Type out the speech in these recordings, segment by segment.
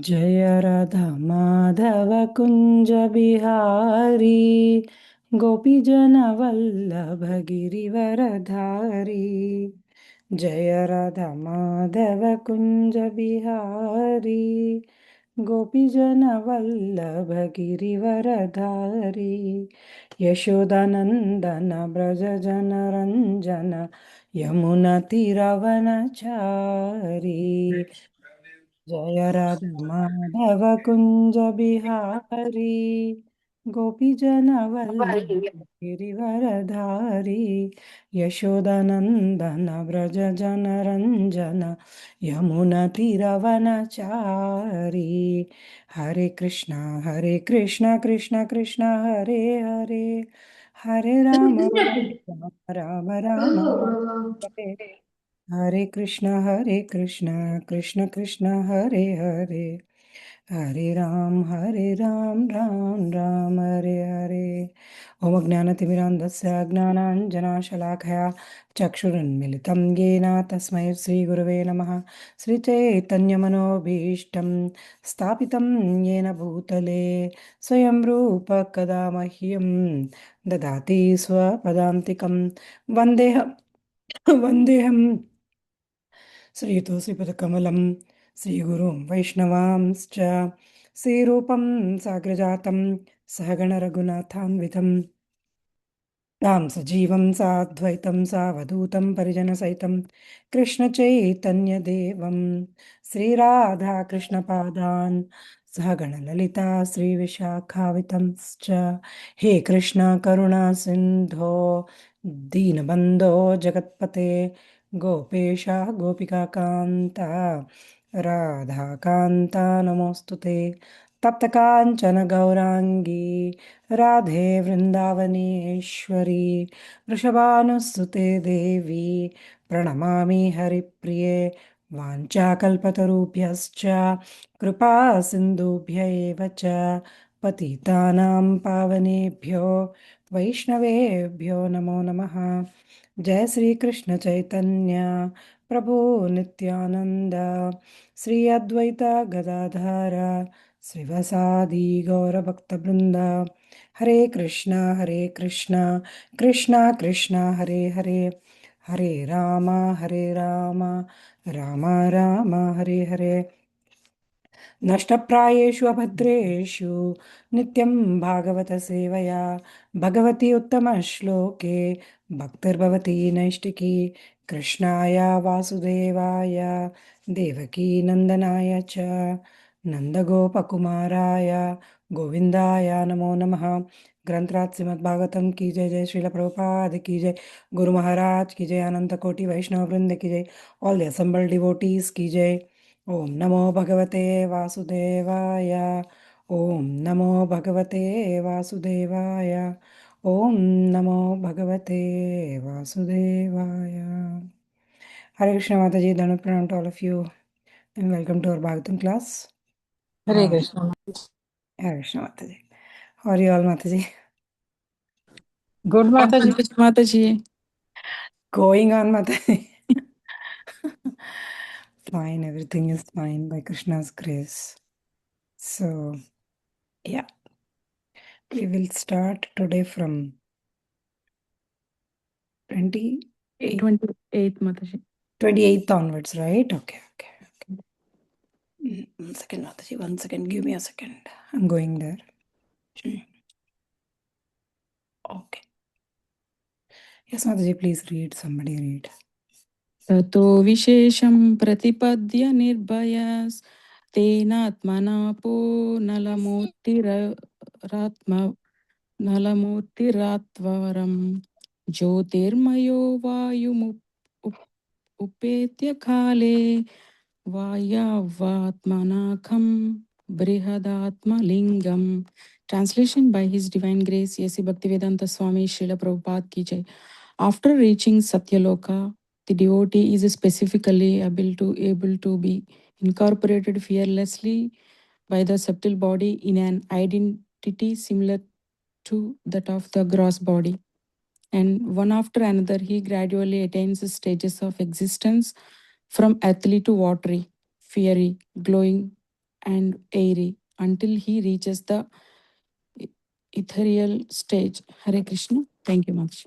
जय राधा माधव कुञ्ज बिहारी गोपीजन वल्लभ गिरिवरधारी। जय राधा माधव कुञ्ज बिहारी गोपीजन वल्लभ गिरिवरधारी। यशोदानन्दन व्रज जन रञ्जन यमुना तीरवनचारी। जय राधा माधव कुञ्ज बिहारी गोपीजन वल्लभ गिरिवरधारी। यशोदानन्दन व्रज जन रञ्जन यमुना तीरवनचारी। हरे कृष्ण कृष्ण कृष्ण हरे हरे, हरे राम राम राम हरे। हरे कृष्ण कृष्ण कृष्ण हरे हरे, हरे राम राम राम हरे हरे। ओम ज्ञानतिमिरान्धस्य ज्ञानाञ्जनशलाकया चक्षुरुन्मिलितं येन तस्मै श्रीगुरवे नमः। श्रीचैतन्यमनोभीष्टं स्थापितं येन भूतले स्वयं रूप कदा मह्यं ददाति स्वपदान्तिकं। वन्देहं वन्देहं श्रीतुलसीपदकमलं श्रीगुरुं वैष्णवांश्च श्रीरूपं साग्रजातं सहगणरघुनाथान्वितं राम सजीवं साद्वैतं सावधूतं परिजनसहितं कृष्णचैतन्यदेवं श्रीराधाकृष्णपादान् सहगणललिता श्रीविशाखावितंश्च। हे कृष्ण करुणा सिन्धो दीनबन्धो जगत्पते गोपेश गोपिकान्ता राधाकान्ता नमोऽस्तु ते। तप्तकाञ्चन गौराङ्गी राधे वृन्दावनेश्वरी वृषभानुसुते देवी प्रणमामि हरिप्रिये। वाञ्छाकल्पतरुभ्यश्च कृपा सिन्धुभ्य एव च पतितानां पावनेभ्यो वैष्णवेभ्यो नमो नमः। जय श्री कृष्ण चैतन्य प्रभु नित्यानंद श्री अद्वैत गदाधर श्रीवासादि गौरभक्तवृंद। हरे कृष्ण कृष्ण कृष्ण हरे हरे, हरे राम राम राम हरे हरे। नष्टप्रायेषु अभद्रेषु नित्यं भागवत सेवया भगवती उत्तमश्लोके भक्तिर्भवती नैष्टिकी। कृष्णाय वासुदेवाय देवकी नन्दनाय च नन्दगोपकुमाराय गोविन्दाय नमो नमः। ग्रंथराज श्रीमद्भागवतम की जय। जय श्रील प्रभुपाद की जय। गुरु महाराज की जय। अनंत कोटि वैष्णव वृंद की जय। ऑल द असेंबल डिवोटीज की जय। ओम नमो भगवते वासुदेवाय, ओम नमो भगवते वासुदेवाय, ओम नमो भगवते वासुदेवाय। हरे कृष्ण माता जी, धनु प्रणाम to all of you and welcome to our Bhagavatam class. Hare Krishna. Hare Krishna माता जी। How are you all माता जी? गुड माता जी। माता जी। Going on माता जी। Fine, everything is fine by Krishna's grace. So, yeah, we will start today from 28 माता जी। 28th onwards, right? Okay. One second, Mataji, 1 second. Give me a second. I'm going there. Okay. Yes, Mataji, please read. Somebody read. ततो विशेषं प्रतिपद्य निर्भयस् तेनात्मनापो नलमूर्तिरात्वरम् ज्योतिर्मयो उपेत्य काले वायव्वात्मनाखं बृहदात्मलिंगम। Translation by His Divine Grace A.C. Bhaktivedanta Swami Srila Prabhupada ki jai. After reaching Satyaloka, the devotee is specifically able to be incorporated fearlessly by the subtle body in an identity similar to that of the gross body. And one after another, he gradually attains the stages of existence from earthly to watery, fiery, glowing, and airy until he reaches the ethereal stage. Hare Krishna. Thank you much.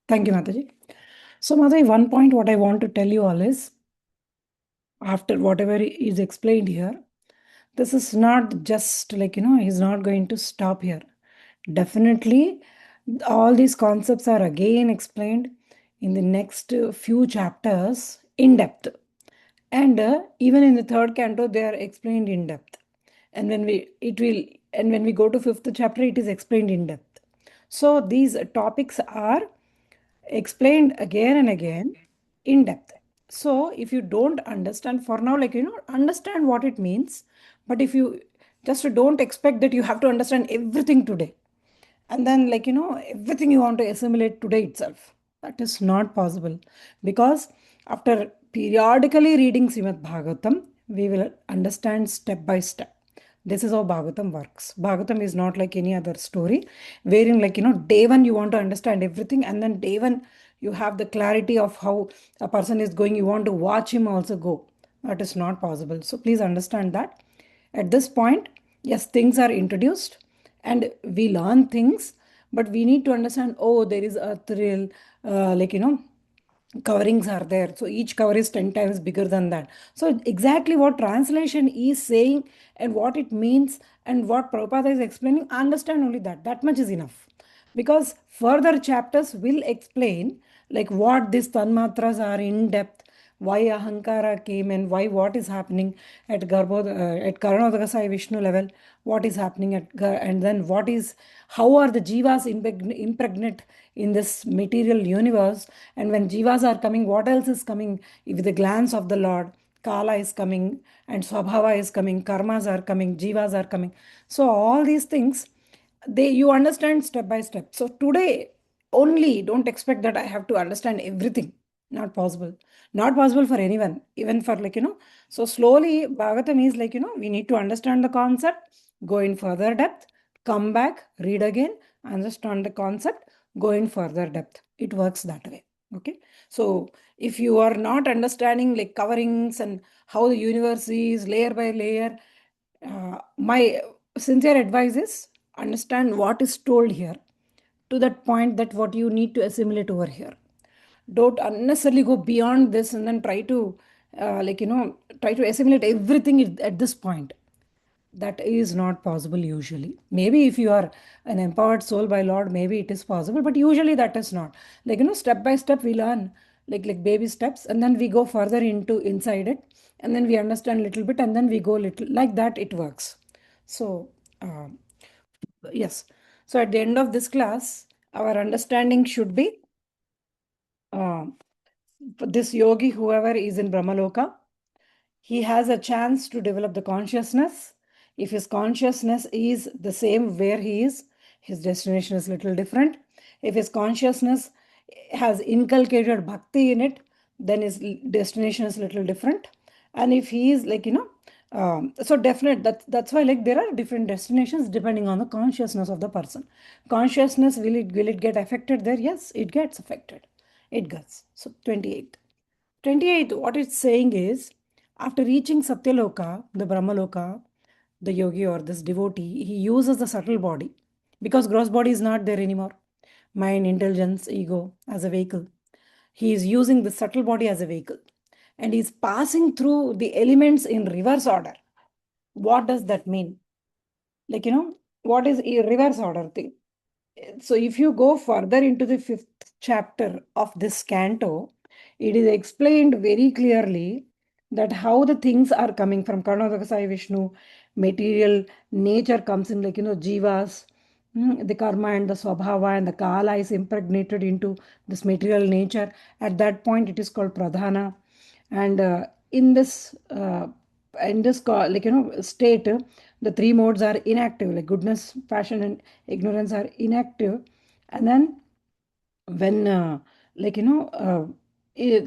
Thank you, Mataji. So, Mataji, one point what I want to tell you all is after whatever is explained here, this is not just like, he's not going to stop here. Definitely, all these concepts are again explained in the next few chapters in depth. And even in the third canto, they are explained in depth. And when we go to fifth chapter, it is explained in depth. So these topics are explained again and again in depth. So if you don't understand for now, like, understand what it means. But if you just don't expect that you have to understand everything today, and then, like, everything you want to assimilate today itself, that is not possible. Because after periodically reading Srimad Bhagavatam, we will understand step by step. This is how Bhagavatam works. Bhagavatam is not like any other story, wherein, like, day one you want to understand everything, and then day one you have the clarity of how a person is going. You want to watch him also go. That is not possible. So please understand that. At this point, yes, things are introduced and we learn things, but we need to understand, oh, there is a thrill, like, coverings are there, so each cover is 10 times bigger than that. So exactly what translation is saying and what it means and what Prabhupada is explaining, understand only that much is enough. Because further chapters will explain like what these tanmatras are in depth, why ahankara came, and why what is happening at at Karanodakasai Vishnu level, what is happening and then what is, how are the jivas impregnate in this material universe, and when jivas are coming, what else is coming with the glance of the Lord. Kala is coming and Swabhava is coming, karmas are coming, jivas are coming. So all these things, they you understand step by step. So today only don't expect that I have to understand everything. Not possible. Not possible for anyone, even for, like, so slowly Bhagavatam is like, we need to understand the concept, go in further depth, come back, read again, understand the concept, go in further depth. It works that way. Okay. So if you are not understanding like coverings and how the universe is layer by layer, my sincere advice is understand what is told here to that point, that what you need to assimilate over here. Don't unnecessarily go beyond this and then try to like, try to assimilate everything at this point. That is not possible usually. Maybe if you are an empowered soul by Lord, maybe it is possible, but usually that is not. Like, step by step we learn, like baby steps, and then we go further into inside it, and then we understand little bit, and then we go little like that. It works. So yes. So at the end of this class, our understanding should be uh, this yogi, whoever is in Brahmaloka, he has a chance to develop the consciousness. If his consciousness is the same where he is, his destination is little different. If his consciousness has inculcated bhakti in it, then his destination is little different. And if he is like, so definite, that's why, like, there are different destinations depending on the consciousness of the person. Consciousness, will it get affected there? Yes, it gets affected. It gets. So 28. 28, what it's saying is, after reaching Satyaloka, the Brahmaloka, the yogi or this devotee, he uses the subtle body because gross body is not there anymore. Mind, intelligence, ego as a vehicle. He is using the subtle body as a vehicle and he's passing through the elements in reverse order. What does that mean? Like, what is a reverse order thing? So if you go further into the fifth chapter of this canto, it is explained very clearly that how the things are coming from Karnataka Vishnu, material nature comes in, like, jivas, the karma and the swabhava and the kala is impregnated into this material nature. At that point, it is called pradhana. And in this like, state, the three modes are inactive, like goodness, passion, and ignorance are inactive. And then when like,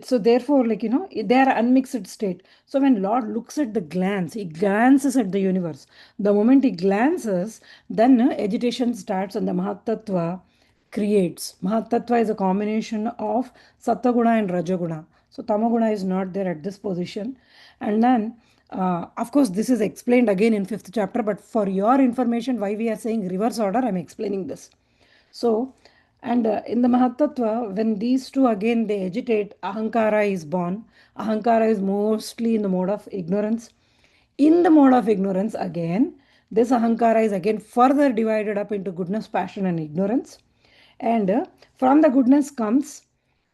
so therefore, like, they are unmixed state. So when Lord looks at the glance, he glances at the universe. The moment he glances, then agitation starts and the mahatattva creates. Mahatattva is a combination of Sattaguna and Rajaguna. So Tamaguna is not there at this position. And then Of course, this is explained again in 5th chapter, but for your information, why we are saying reverse order, I'm explaining this. So, and in the Mahatattva, when these two again they agitate, Ahankara is born. Ahankara is mostly in the mode of ignorance. In the mode of ignorance, again, this Ahankara is again further divided up into goodness, passion, and ignorance. And from the goodness comes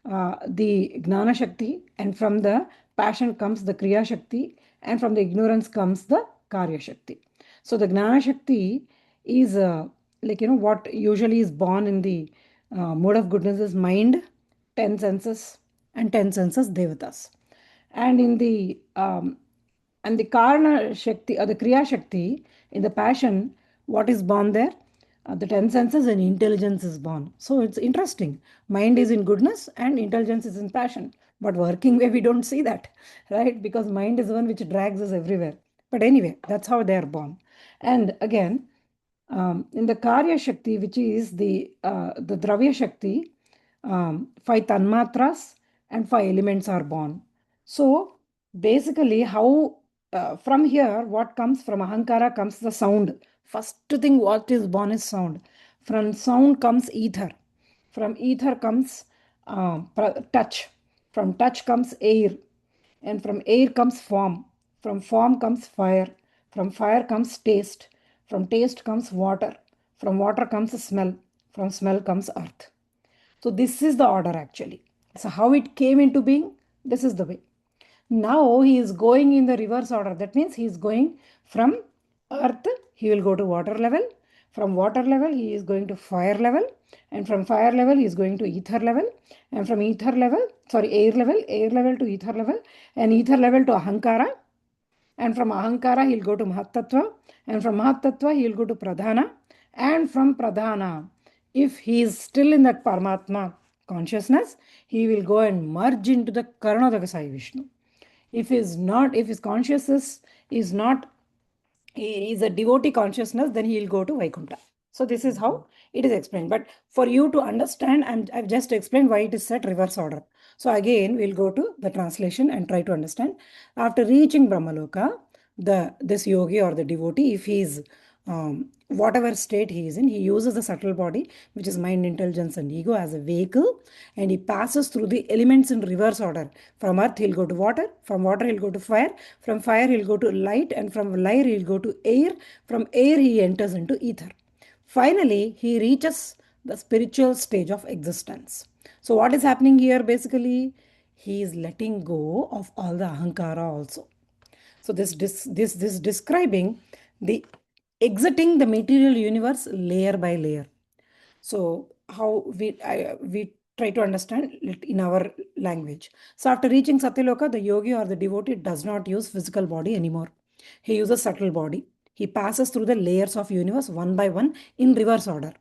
the Gnana Shakti, and from the passion comes the Kriya Shakti, and from the ignorance comes the Karya Shakti. So the Gnana Shakti is what usually is born in the mode of goodness is mind, 10 senses, and 10 senses devatas. And in the Karna Shakti or the Kriya Shakti, in the passion, what is born there? The 10 senses and intelligence is born. So it's interesting. Mind is in goodness and intelligence is in passion. But working way, we don't see that, right? Because mind is the one which drags us everywhere. But anyway, that's how they are born. And again, in the Karya Shakti, which is the Dravya Shakti, 5 Tanmatras and 5 elements are born. So basically, how from here, what comes from Ahankara comes the sound. First thing what is born is sound. From sound comes ether. From ether comes touch. From touch comes air. And from air comes form. From form comes fire. From fire comes taste. From taste comes water. From water comes smell. From smell comes earth. So this is the order actually. So how it came into being, this is the way. Now he is going in the reverse order. That means he is going from earth, he will go to water level. From water level, he is going to fire level. And from fire level, he is going to ether level. And from ether level, air level to ether level, and ether level to Ahankara. And from Ahankara, he'll go to Mahatattva. And from Mahatattva, he'll go to Pradhana. And from Pradhana, if he is still in that Paramatma consciousness, he will go and merge into the Karanodaka Sai Vishnu. If his consciousness is not, he is a devotee consciousness, then he will go to Vaikuntha. So this is how it is explained. But for you to understand, I've just explained why it is set reverse order. So again, we'll go to the translation and try to understand. After reaching Brahmaloka, this yogi or the devotee, if he is whatever state he is in, he uses the subtle body, which is mind, intelligence, and ego, as a vehicle, and he passes through the elements in reverse order. From earth, he'll go to water. From water, he'll go to fire. From fire, he'll go to light. And from light, he'll go to air. From air, he enters into ether. Finally, he reaches the spiritual stage of existence. So what is happening here? Basically, he is letting go of all the ahankara also. So this describing the exiting the material universe layer by layer. So how we try to understand it in our language. So after reaching Satyaloka, the yogi or the devotee does not use physical body anymore. He uses subtle body. He passes through the layers of universe one by one in reverse order.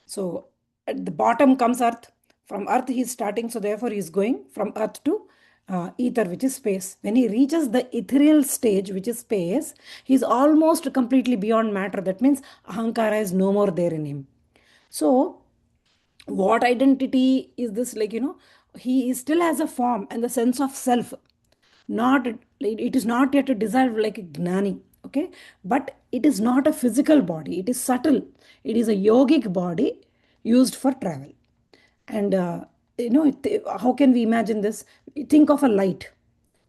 So at the bottom comes earth. From earth he is starting, so therefore he is going from earth to ether, which is space. When he reaches the ethereal stage, which is space, he is almost completely beyond matter. That means ahankara is no more there in him. So what identity is this? He still has a form and the sense of self. Not it is not yet dissolved like a gnani, okay? But it is not a physical body. It is subtle. It is a yogic body used for travel. And how can we imagine this? Think of a light,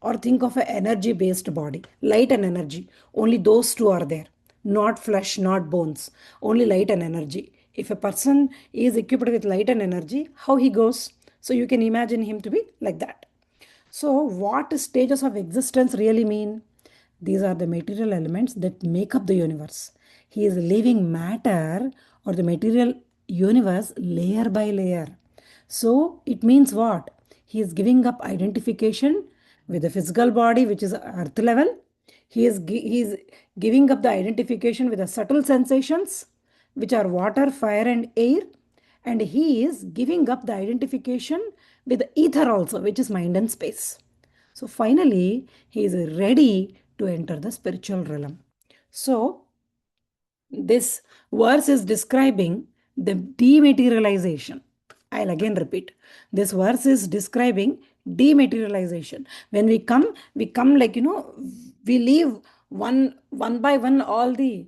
or think of an energy based body. Light and energy, only those two are there. Not flesh, not bones, only light and energy. If a person is equipped with light and energy, how he goes? So you can imagine him to be like that. So what stages of existence really mean? These are the material elements that make up the universe. He is leaving matter or the material universe layer by layer. So it means what? He is giving up identification with the physical body, which is earth level. He is giving up the identification with the subtle sensations, which are water, fire, and air. And he is giving up the identification with the ether also, which is mind and space. So finally, he is ready to enter the spiritual realm. So this verse is describing the dematerialization. I'll again repeat. This verse is describing dematerialization. When we come like, we leave one by one all the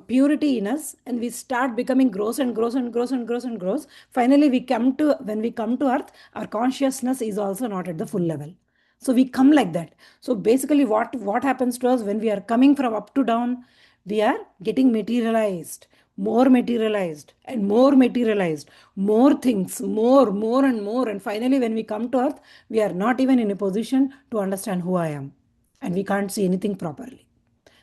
purity in us, and we start becoming gross and gross and gross and gross and gross. Finally, when we come to earth, our consciousness is also not at the full level. So we come like that. So basically, what happens to us when we are coming from up to down? We are getting materialized, more materialized, and more materialized, more things, more and more. And finally, when we come to earth, we are not even in a position to understand who I am, and we can't see anything properly.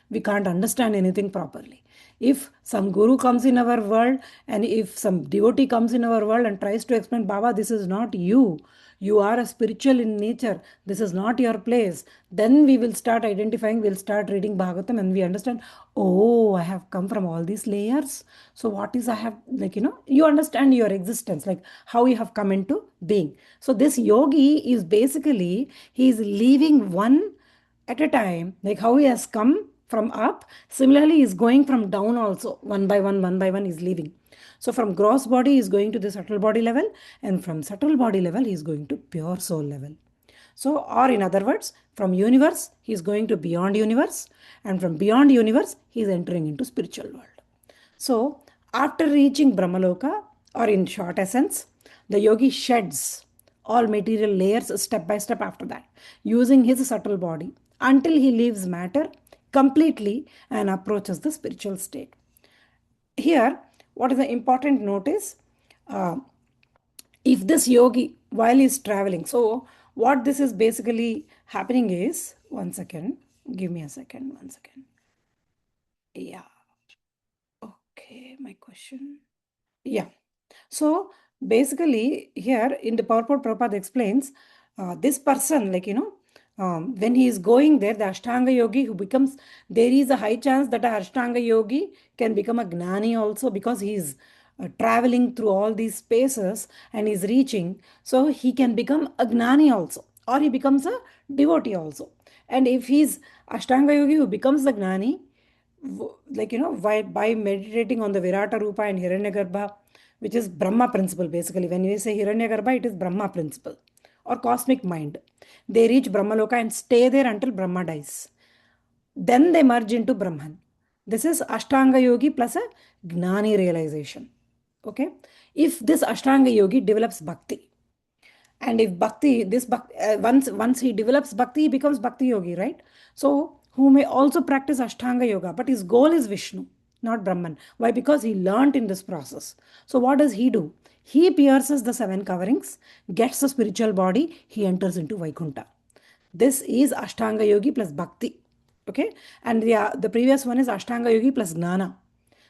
We can't understand anything properly. If some guru comes in our world, and if some devotee comes in our world and tries to explain, Baba, this is not you. You are a spiritual in nature. This is not your place. Then we will start identifying, we'll start reading Bhagavatam, and we understand, oh, I have come from all these layers. So what is I have, like, you understand your existence, like how you have come into being. So this yogi is basically, he is leaving one at a time, like how he has come from up, similarly is going from down also, one by one is leaving. So from gross body is going to the subtle body level, and from subtle body level he is going to pure soul level. So, or in other words, from universe he is going to beyond universe, and from beyond universe he is entering into spiritual world. So after reaching Brahmaloka, or in short essence, the yogi sheds all material layers step by step after that, using his subtle body, until he leaves matter completely and approaches the spiritual state. Here, what is the important note is, uh, if this yogi, while he's traveling, so what this is basically happening is, one second, give me a second, one second. Yeah, okay, my question. Yeah. So basically, here in the purport, Prabhupada explains, this person, like, when he is going there, the Ashtanga yogi who becomes, there is a high chance that a Ashtanga yogi can become a Gnani also, because he is traveling through all these spaces and is reaching. So he can become a Gnani also, or he becomes a devotee also. And if he's Ashtanga yogi who becomes the Gnani, like, by meditating on the Virata Rupa and Hiranyagarbha, which is Brahma principle. Basically, when you say Hiranyagarbha, it is Brahma principle or cosmic mind. They reach Brahmaloka and stay there until Brahma dies. Then they merge into Brahman. This is Ashtanga Yogi plus a Gnani realization. Okay. If this Ashtanga Yogi develops bhakti, and if bhakti, once he develops bhakti, he becomes bhakti yogi, right? So who may also practice Ashtanga yoga, but his goal is Vishnu, not Brahman. Why? Because he learnt in this process. So what does he do? He pierces the seven coverings, gets a spiritual body, he enters into Vaikuntha. This is Ashtanga yogi plus bhakti. Okay. And the previous one is Ashtanga yogi plus gnana.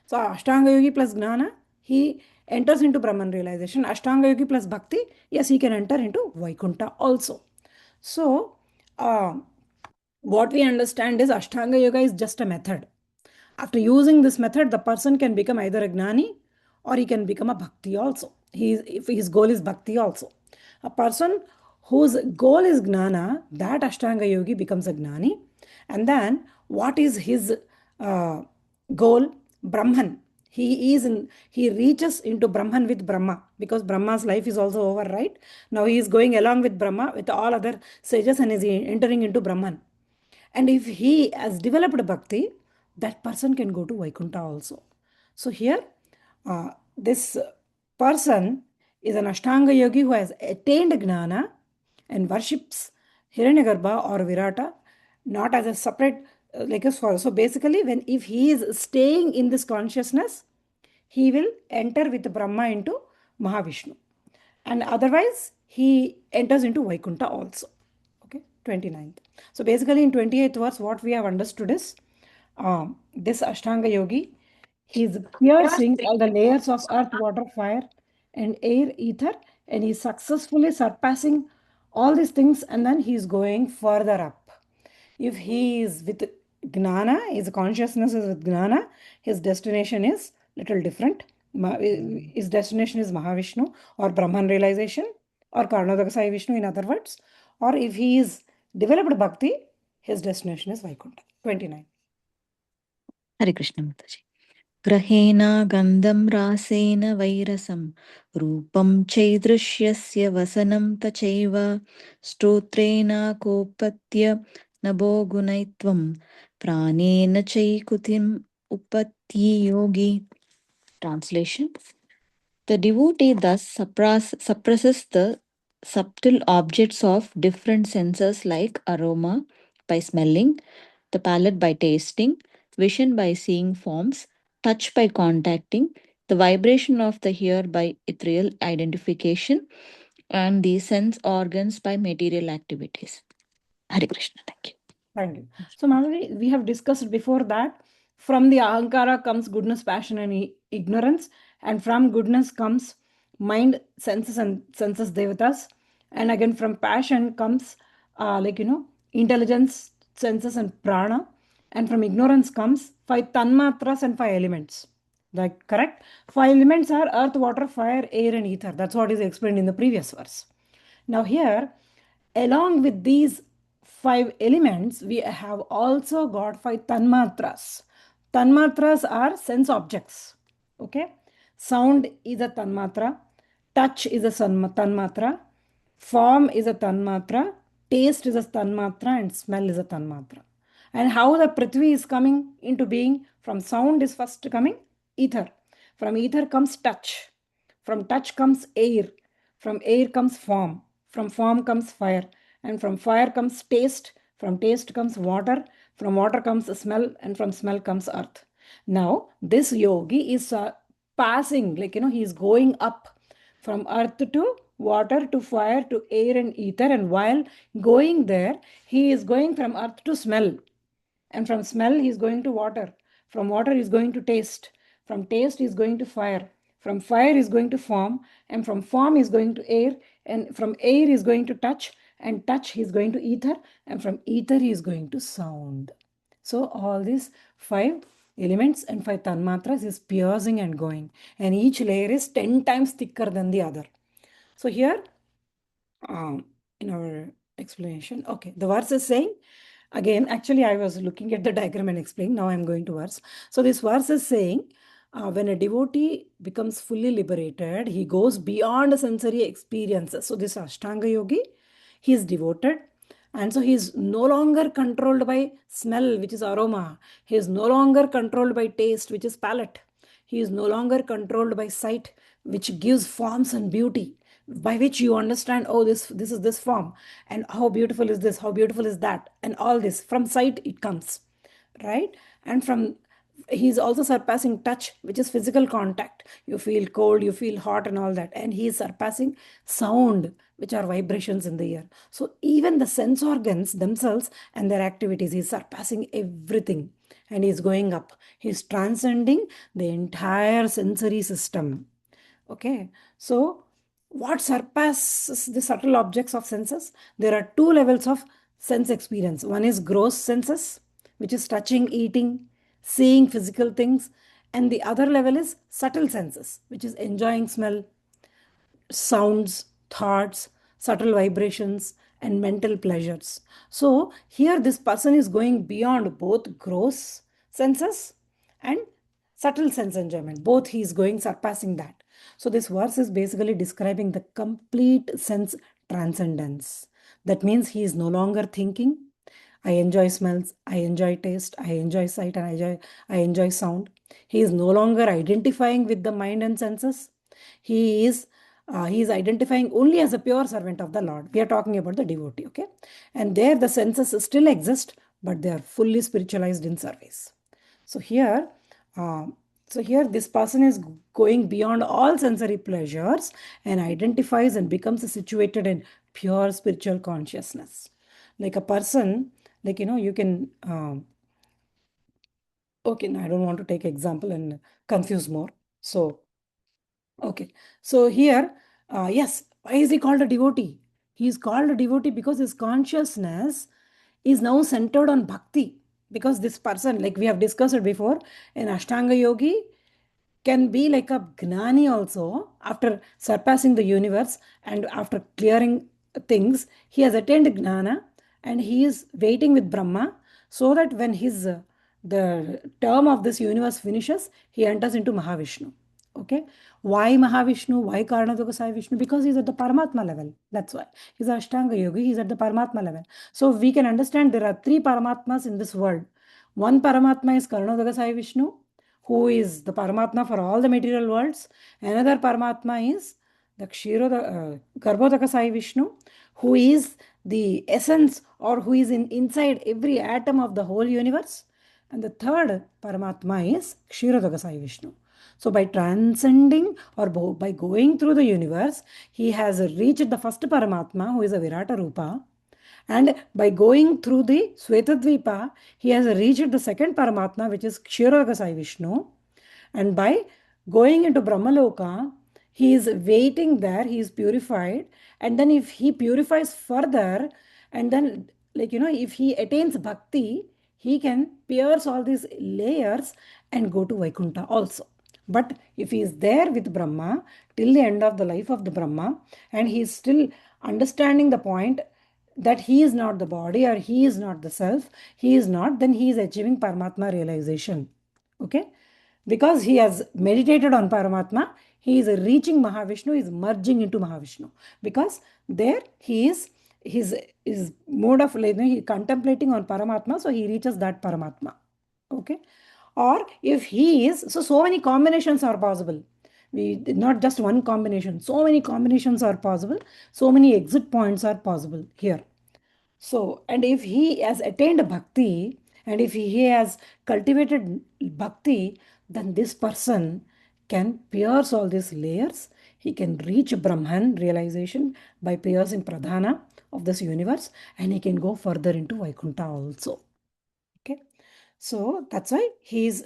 So Ashtanga yogi plus gnana, he enters into Brahman realization. Ashtanga yogi plus bhakti, yes, he can enter into Vaikuntha also. So what we understand is Ashtanga yoga is just a method. After using this method, the person can become either a gnani, or he can become a bhakti also. If his goal is bhakti also. A person whose goal is gnana, that Ashtanga yogi becomes a gnani. And then what is his goal? Brahman. He reaches into Brahman with Brahma, because Brahma's life is also over, right? Now he is going along with Brahma with all other sages, and is entering into Brahman. And if he has developed bhakti, that person can go to Vaikuntha also. So here, this person is an Ashtanga yogi who has attained Gnana and worships Hiranyagarbha or Virata, not as a separate, like a soul. So basically, if he is staying in this consciousness, he will enter with Brahma into Mahavishnu. And otherwise, he enters into Vaikuntha also. Okay, 29th. So basically, in 28th verse, what we have understood is, this Ashtanga yogi, he is piercing all the layers of earth, water, fire, and air, ether, and he is successfully surpassing all these things, and then he is going further up. If he is with Gnana, his consciousness is with Gnana, his destination is little different. His destination is Mahavishnu or Brahman realization or Karnodakasai Vishnu, in other words. Or if he is developed bhakti, his destination is Vaikuntha. 29. Hare Krishna Mataji. ग्रहेण गन्धं रासेन वैरसं रूपं चैदृश्यस्य वसनं तचैव स्तोत्रेण कोपत्य नभो गुणैत्वं प्राणेन चैकुतिम् उपत्ति योगी. Translation. The devotee thus suppresses the subtle objects of different senses like aroma by smelling, the palate by tasting, vision by seeing forms, touch by contacting, the vibration of the ear by ethereal identification, and the sense organs by material activities. Hare Krishna. Thank you. Thank you. So, Madhuri, we have discussed before that from the ahankara comes goodness, passion, and ignorance, and from goodness comes mind, senses, and senses devatas, and again from passion comes intelligence, senses, and prana, and from ignorance comes five tanmatras and five elements. Like correct? Five elements are earth, water, fire, air, and ether. That's what is explained in the previous verse. Now here, along with these five elements, we have also got five tanmatras. Tanmatras are sense objects. Okay. Sound is a tanmatra. Touch is a tanmatra. Form is a tanmatra. Taste is a tanmatra. And smell is a tanmatra. And how the Prithvi is coming into being, from sound is first coming ether. From ether comes touch. From touch comes air. From air comes form. From form comes fire. And from fire comes taste. From taste comes water. From water comes smell. And from smell comes earth. Now, this yogi is passing, he is going up from earth to water to fire to air and ether. And while going there, he is going from earth to smell. And from smell, he is going to water. From water, he is going to taste. From taste, he is going to fire. From fire, he is going to form. And from form, he is going to air. And from air, he is going to touch. And touch, he is going to ether. And from ether, he is going to sound. So, all these five elements and five tanmatras is piercing and going. And each layer is 10 times thicker than the other. So, here, in our explanation, okay, the verse is saying, again, actually, I was looking at the diagram and explaining. Now I'm going to verse. So this verse is saying, when a devotee becomes fully liberated, he goes beyond sensory experiences. So this Ashtanga Yogi, he is devoted. And so he is no longer controlled by smell, which is aroma. He is no longer controlled by taste, which is palate. He is no longer controlled by sight, which gives forms and beauty, by which you understand, oh, this is this form, and how beautiful is this, how beautiful is that, and all this from sight it comes, right? And from, he is also surpassing touch, which is physical contact. You feel cold, you feel hot, and all that. And he is surpassing sound, which are vibrations in the ear. So even the sense organs themselves and their activities, he is surpassing everything. And he is going up. He is transcending the entire sensory system. Okay. So what surpasses the subtle objects of senses? There are two levels of sense experience. One is gross senses, which is touching, eating, seeing physical things. And the other level is subtle senses, which is enjoying smell, sounds, thoughts, subtle vibrations, and mental pleasures. So here this person is going beyond both gross senses and subtle sense enjoyment. Both he is going surpassing that. So this verse is basically describing the complete sense transcendence. That means he is no longer thinking, I enjoy smells, I enjoy taste, I enjoy sight, and I enjoy sound. He is no longer identifying with the mind and senses. He is he is identifying only as a pure servant of the Lord. We are talking about the devotee, okay? And there the senses still exist, but they are fully spiritualized in service. So here, uh, this person is going beyond all sensory pleasures and identifies and becomes situated in pure spiritual consciousness. Like a person, you can. Okay, no, I don't want to take example and confuse more. So okay, so here, yes, why is he called a devotee? He is called a devotee because his consciousness is now centered on bhakti. Because this person, like we have discussed it before, an Ashtanga yogi can be like a gnani also. After surpassing the universe and after clearing things, he has attained gnana and he is waiting with Brahma, so that when his the term of this universe finishes, he enters into Mahavishnu. Okay, why Mahavishnu? Why Karanodaka Sai Vishnu? Because he's at the Paramatma level. That's why he's Ashtanga Yogi. He's at the Paramatma level. So we can understand there are three Paramatmas in this world. One Paramatma is Karanodaka Sai Vishnu, who is the Paramatma for all the material worlds. Another Paramatma is the Garbhodaka Sai Vishnu, who is the essence or who is inside every atom of the whole universe. And the third Paramatma is Kshirodaka Sai Vishnu. So by transcending or by going through the universe, he has reached the first Paramatma, who is a Virata Rupa. And by going through the Svetadvipa, he has reached the second Paramatma, which is Kshirodaka Sai Vishnu. And by going into Brahmaloka, he is waiting there, he is purified. And then if he purifies further, and then, if he attains bhakti, he can pierce all these layers and go to Vaikuntha also. But if he is there with Brahma till the end of the life of the Brahma, and he is still understanding the point that he is not the body or he is not the self, he is not, then he is achieving Paramatma realization. Okay? Because he has meditated on Paramatma, he is reaching Mahavishnu, is merging into Mahavishnu. Because there he is, his mode of he contemplating on Paramatma, so he reaches that Paramatma. Okay? Or if he is, so many combinations are possible. Not just one combination, so many combinations are possible, so many exit points are possible here. So, and if he has attained bhakti, and if he has cultivated bhakti, then this person can pierce all these layers. He can reach Brahman realization by piercing Pradhana of this universe, and he can go further into Vaikuntha also. Okay, so that's why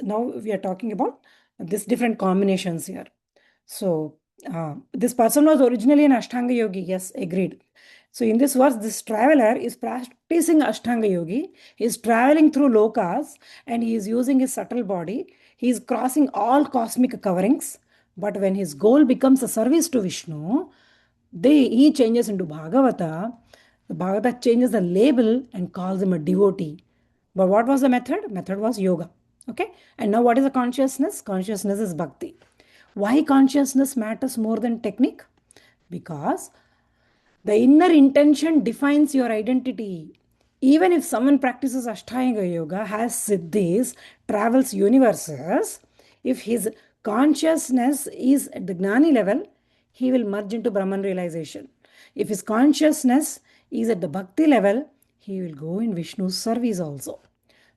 now we are talking about these different combinations here. So this person was originally an Ashtanga Yogi. Yes, agreed. So in this verse, this traveler is practicing Ashtanga Yogi. He is traveling through lokas and he is using his subtle body. He is crossing all cosmic coverings. But when his goal becomes a service to Vishnu, he changes into Bhagavata. The Bhagavata changes the label and calls him a devotee. But what was the method? Method was yoga. Okay. And now what is the consciousness? Consciousness is bhakti. Why consciousness matters more than technique? Because the inner intention defines your identity. Even if someone practices Ashtanga Yoga, has siddhis, travels universes, if his consciousness is at the Gnani level, he will merge into Brahman realization. If his consciousness is at the Bhakti level, he will go in Vishnu's service also.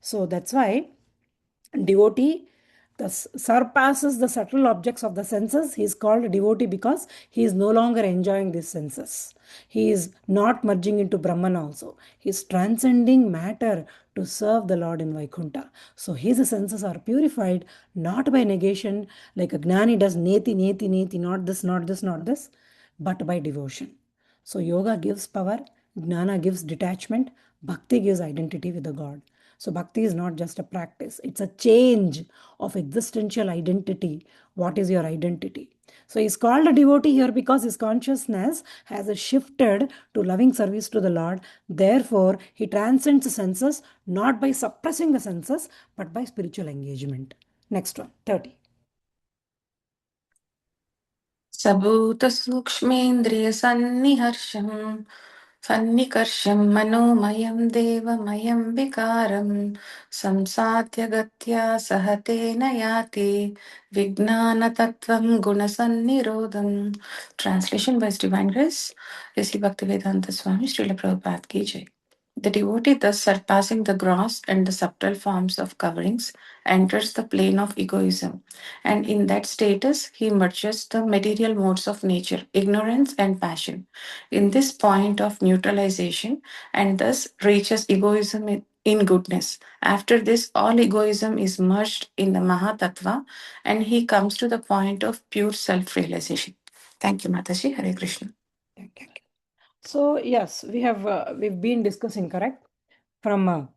So that's why devotee surpasses the subtle objects of the senses. He is called a devotee because he is no longer enjoying these senses. He is not merging into Brahman also. He is transcending matter to serve the Lord in Vaikuntha. So his senses are purified not by negation, like a Gnani does neti, neti, neti, not this, not this, not this, but by devotion. So yoga gives power, Gnana gives detachment, Bhakti gives identity with the God. So bhakti is not just a practice, it's a change of existential identity. What is your identity? So he's called a devotee here because his consciousness has shifted to loving service to the Lord. Therefore, he transcends the senses not by suppressing the senses, but by spiritual engagement. Next one, 30. सबूतसूक्ष्मेन्द्रियसन्निहर्षम् सन्निकर्षं मनोमयं देवमयं विकारं संसाध्य गत्या सहतेन याति विज्ञानतत्त्वं गुणसन्निरोधम्. Translation by His Divine Grace, Sri Bhaktivedanta Swami Srila Prabhupada Ki Jai. The devotee, thus surpassing the gross and the subtle forms of coverings, enters the plane of egoism, and in that status he merges the material modes of nature, ignorance and passion, in this point of neutralization, and thus reaches egoism in goodness. After this, all egoism is merged in the Mahatattva, and he comes to the point of pure self-realization. Thank you, Mataji. Hare Krishna. Thank you. So yes, we've been discussing, correct, from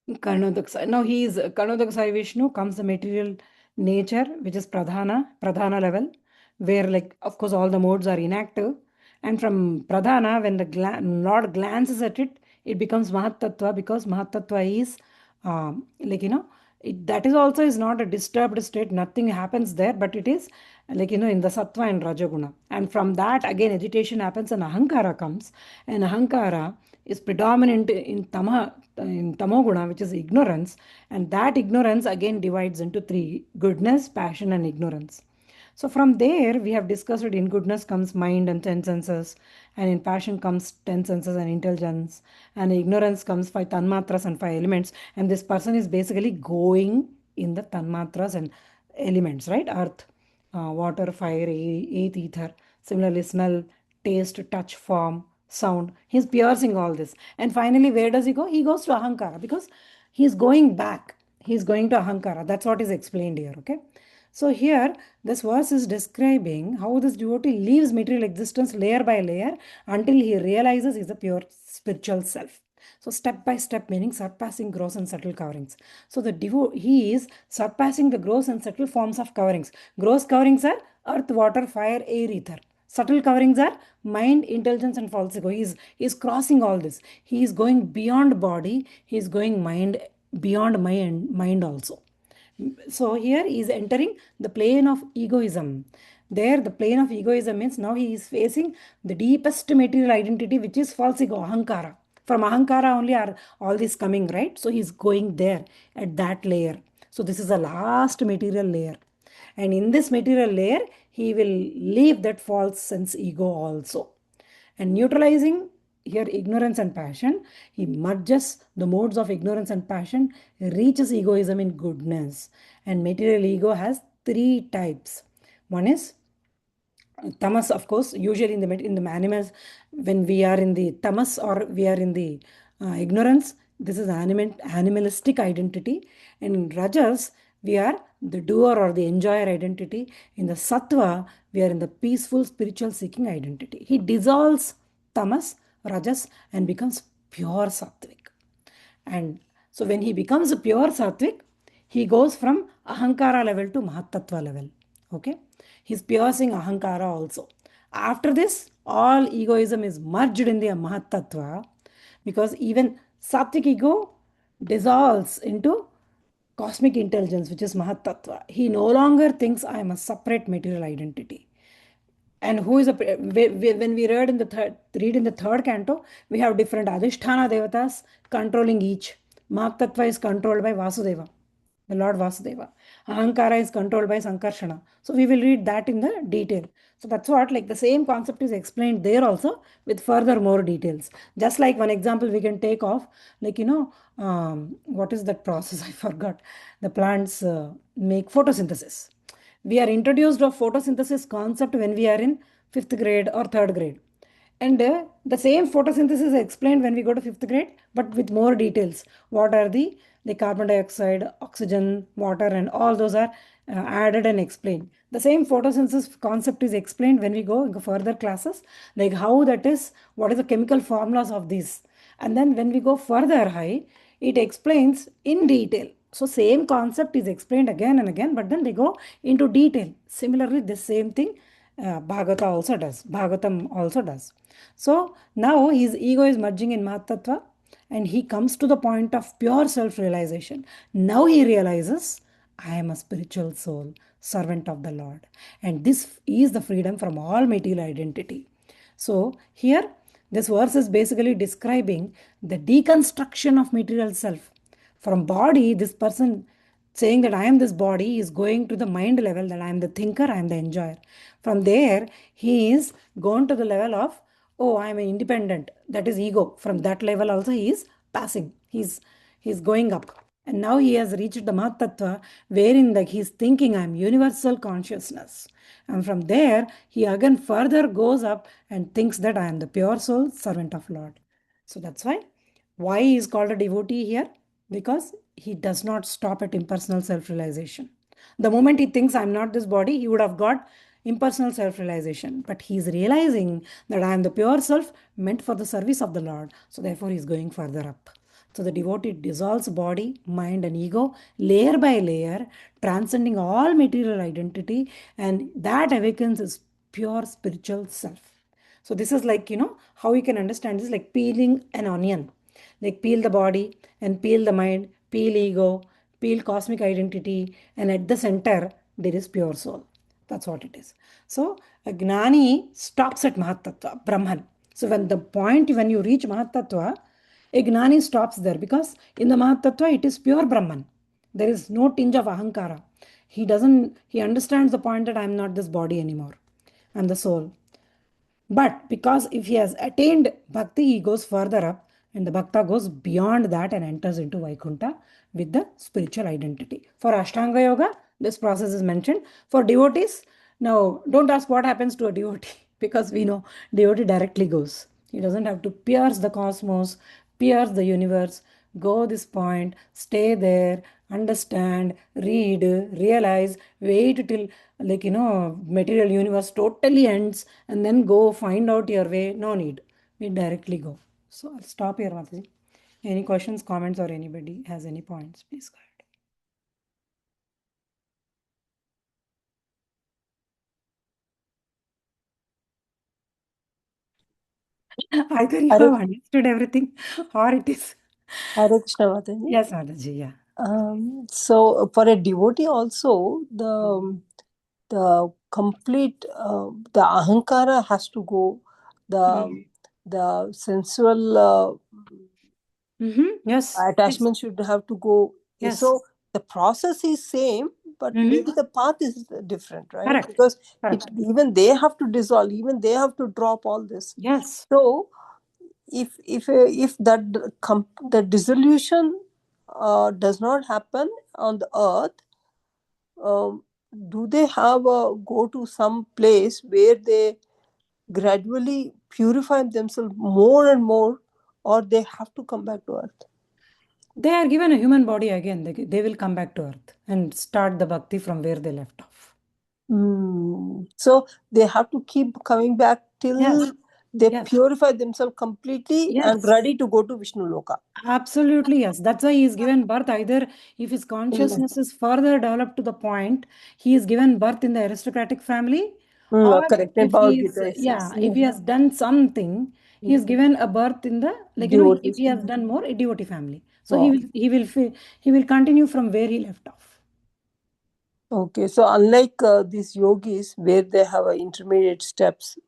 Karnodak Sai. Now he is Karnodak Sai Vishnu comes the material nature, which is Pradhana level, where, like, of course all the modes are inactive. And from Pradhana, when the Lord glances at it, it becomes Mahatattva, because Mahatattva is like, that is also is not a disturbed state, nothing happens there, but it is like, in the sattva and rajaguna. And from that, again, agitation happens and ahankara comes. And ahankara is predominant in tamoguna, which is ignorance. And that ignorance again divides into three: goodness, passion, and ignorance. So from there, we have discussed it. In goodness comes mind and 10 senses, and in passion comes 10 senses and intelligence, and in ignorance comes 5 tanmatras and 5 elements. And this person is basically going in the tanmatras and elements, right? Earth, water, fire, ether. Similarly, smell, taste, touch, form, sound. He's piercing all this. And finally, where does he go? He goes to Ahankara because he's going back. He's going to Ahankara. That's what is explained here, okay? So here, this verse is describing how this devotee leaves material existence layer by layer until he realizes he's a pure spiritual self. So step by step, meaning surpassing gross and subtle coverings. So he is surpassing the gross and subtle forms of coverings. Gross coverings are earth, water, fire, air, ether. Subtle coverings are mind, intelligence, and false ego. He is crossing all this. He is going beyond body. He is going beyond mind also. So here he is entering the plane of egoism. There, the plane of egoism means now he is facing the deepest material identity, which is false ego, ahankara. From ahankara only are all this coming, right? So he is going there at that layer. So this is the last material layer. And in this material layer, he will leave that false sense ego also. And neutralizing here ignorance and passion, he merges the modes of ignorance and passion, reaches egoism in goodness. And material ego has three types. One is tamas, of course. Usually in the animals, when we are in the tamas or we are in the ignorance, this is animalistic identity. And in rajas, we are the doer or the enjoyer identity. In the sattva, we are in the peaceful spiritual seeking identity. He dissolves tamas, rajas, and becomes pure sattvic. And so when he becomes a pure sattvic, he goes from ahankara level to mahatattva level. Okay? He's piercing ahankara also. After this, all egoism is merged in the mahatattva, because even sattvic ego dissolves into cosmic intelligence, which is mahatattva. He no longer thinks I am a separate material identity. And who is when we read in the third canto, we have different adhisthana devatas controlling each. Mahatattva is controlled by Vasudeva, the Lord Vasudeva. Ahankara is controlled by Sankarshana. So we will read that in the detail. So that's what, like, the same concept is explained there also with further more details. Just like one example we can take of, like, what is that process? I forgot. The plants make photosynthesis. We are introduced of photosynthesis concept when we are in 5th grade or 3rd grade. And the same photosynthesis is explained when we go to 5th grade, but with more details. What are the carbon dioxide, oxygen, water, and all those are added and explained. The same photosynthesis concept is explained when we go into further classes, like how that is, what is the chemical formulas of these. And then when we go further high, it explains in detail. So same concept is explained again and again, but then they go into detail. Similarly, the same thing Bhagavata also does. Bhagavatam also does. So now his ego is merging in Mahatattva, and he comes to the point of pure self-realization. Now he realizes, I am a spiritual soul, servant of the Lord. And this is the freedom from all material identity. So here, this verse is basically describing the deconstruction of material self. From body, this person saying that I am this body is going to the mind level, that I am the thinker, I am the enjoyer. From there, he is gone to the level of, oh, I am an independent. That is ego. From that level also he is passing. He's going up. And now he has reached the Mahatattva, wherein like he is thinking I am universal consciousness. And from there, he again further goes up and thinks that I am the pure soul, servant of Lord. So that's why he is called a devotee here, because he does not stop at impersonal self-realization. The moment he thinks I'm not this body, he would have got impersonal self-realization. But he is realizing that I am the pure self meant for the service of the Lord. So therefore, he is going further up. So the devotee dissolves body, mind, and ego layer by layer, transcending all material identity, and that awakens his pure spiritual self. So this is like, how you can understand this, like peeling an onion. Like peel the body and peel the mind, peel ego, peel cosmic identity, and at the center, there is pure soul. That's what it is. So, a Gnani stops at Mahatattva, Brahman. So, when you reach Mahatattva, a Gnani stops there because in the Mahatattva, it is pure Brahman. There is no tinge of Ahankara. He understands the point that I am not this body anymore. I'm the soul. But because if he has attained bhakti, he goes further up, and the bhakta goes beyond that and enters into Vaikuntha with the spiritual identity. For Ashtanga Yoga, this process is mentioned. For devotees, now don't ask what happens to a devotee because we know devotee directly goes. He doesn't have to pierce the cosmos, pierce the universe, go this point, stay there, understand, read, realize, wait till material universe totally ends and then go find out your way. No need. We directly go. So I'll stop here, Mataji. Any questions, comments, or anybody has any points, please go ahead. Either you Hare, have understood everything or it is. Hare Krishna Mataji. Yes, Mataji, yeah. So for a devotee also, the complete the ahankara has to go, the sensual Yes. attachment should have to go. Yes. So the process is same, but maybe the path is different, right? Correct. Because Correct. even they have to dissolve, even they have to drop all this. Yes. So if the dissolution does not happen on the earth, do they have go to some place where they gradually purify themselves more and more, or they have to come back to earth? They are given a human body again. They will come back to earth and start the bhakti from where they left off. So they have to keep coming back till Yes. they Yes. purify themselves completely and Yes. ready to go to Vishnu Loka. Absolutely, yes. That's why he is given birth. Either if his consciousness is further developed to the point, he is given birth in the aristocratic family, or Correct. if Bhagavad he is, Gita yeah, says, if he has done something, he is given a birth in the, if devotees. he has done more, a devotee family. So Wow. he will continue from where he left off. Okay, so unlike these yogis where they have intermediate steps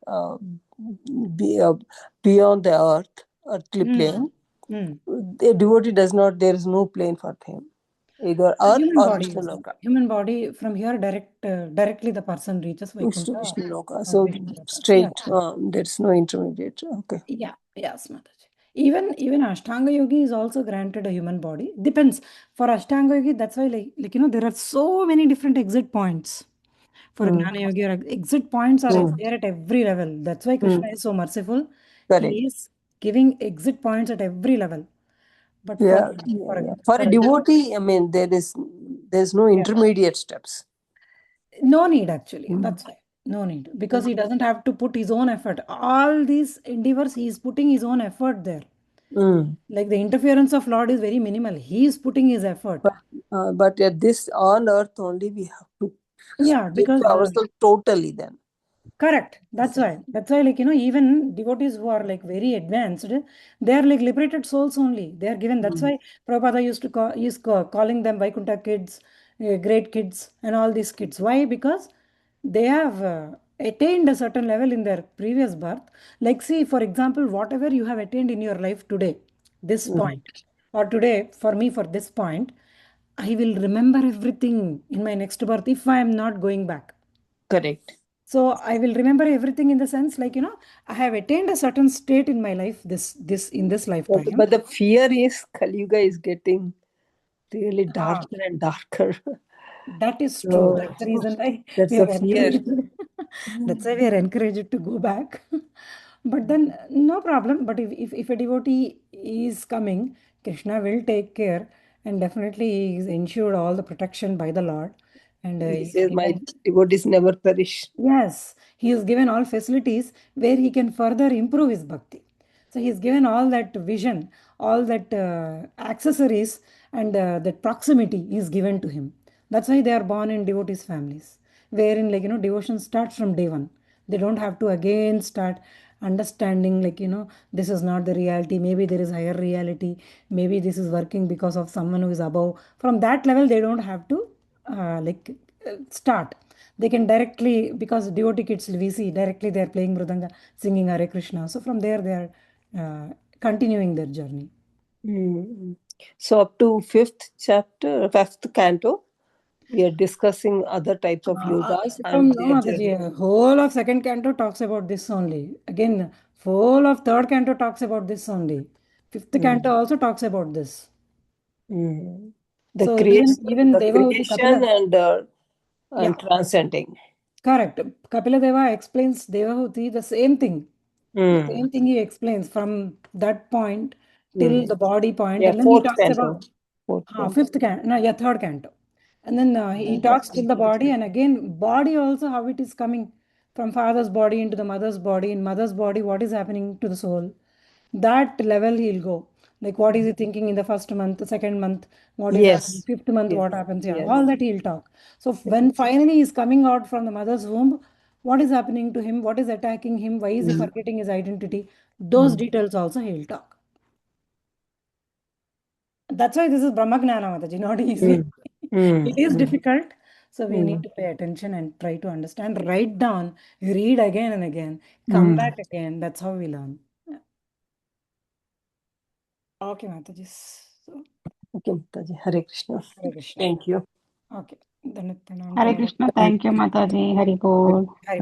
beyond the earthly plane, the devotee does not, there is no plane for him, either earth or Vishnu Loka. Human body, from here directly the person reaches Vaikuntha. Vishnu Loka. So straight, there's no intermediate. Okay. Yeah, yes, Mataji. Even Ashtanga Yogi is also granted a human body. Depends. For Ashtanga Yogi, that's why there are so many different exit points. For a Gnana Yogi, exit points are there at every level. That's why Krishna is so merciful. Correct. He is giving exit points at every level. But for a devotee, I mean, there's no intermediate steps. No need actually. That's why. No need. Because he doesn't have to put his own effort. All these endeavors, he is putting his own effort there. Like the interference of Lord is very minimal. He is putting his effort. But at this on earth only we have to because ourselves totally then. Correct. That's why. That's why, even devotees who are very advanced, they are like liberated souls only. They are given. That's why Prabhupada used to calling them Vaikuntha kids, great kids, and all these kids. Why? Because they have attained a certain level in their previous birth. Like, see, for example, whatever you have attained in your life today, this point, or today, for me, for this point, I will remember everything in my next birth if I am not going back. Correct. So I will remember everything in the sense I have attained a certain state in my life in this lifetime. But the fear is Kali Yuga is getting really darker and darker. That is true. That's the reason why that's we are the fear. encouraged. That's why we are encouraged to go back. But then no problem. But if a devotee is coming, Krishna will take care, and definitely he is ensured all the protection by the Lord. And he says, my devotees never perish. Yes, he is given all facilities where he can further improve his bhakti. So he is given all that vision, all that accessories, and that proximity is given to him. That's why they are born in devotees' families, wherein devotion starts from day one. They don't have to again start understanding, like, this is not the reality. Maybe there is higher reality. Maybe this is working because of someone who is above. From that level, they don't have to start. They can directly, because devotee kids we see directly they are playing Mridanga, singing Hare Krishna. So from there they are continuing their journey. So up to fifth canto, we are discussing other types of yogas From and no, their Mataji, journey. whole of second canto talks about this only. Again, whole of third canto talks about this only. Fifth canto also talks about this. The So creation, even the Devahuti creation Kapila, yeah, and transcending. correct. Kapila Deva explains Devahuti the same thing. The same thing he explains from that point till the body point, Yeah, and then he fourth talks canto. about Fourth canto. fifth canto, no, yeah, third canto, and then he talks till the body, and again body also how it is coming from father's body into the mother's body. In mother's body, what is happening to the soul? That level he'll go. Like what is he thinking in the first month, the second month, what is happening, Yes. fifth month, Yes. what happens? Yeah, Yes. all that he'll talk. So when finally he's coming out from the mother's womb, what is happening to him? What is attacking him? Why is he forgetting his identity? Those details also he'll talk. That's why this is Brahmagnana, Mataji, not easy. It is difficult. So we need to pay attention and try to understand, write down, read again and again, come back again. That's how we learn. Yeah. Okay, Mataji. So, Okay, Mataji. Hare Krishna. Hare Krishna. Thank you. Okay. Then Hare Krishna. Thank you, Mataji. Hari Bol. Hare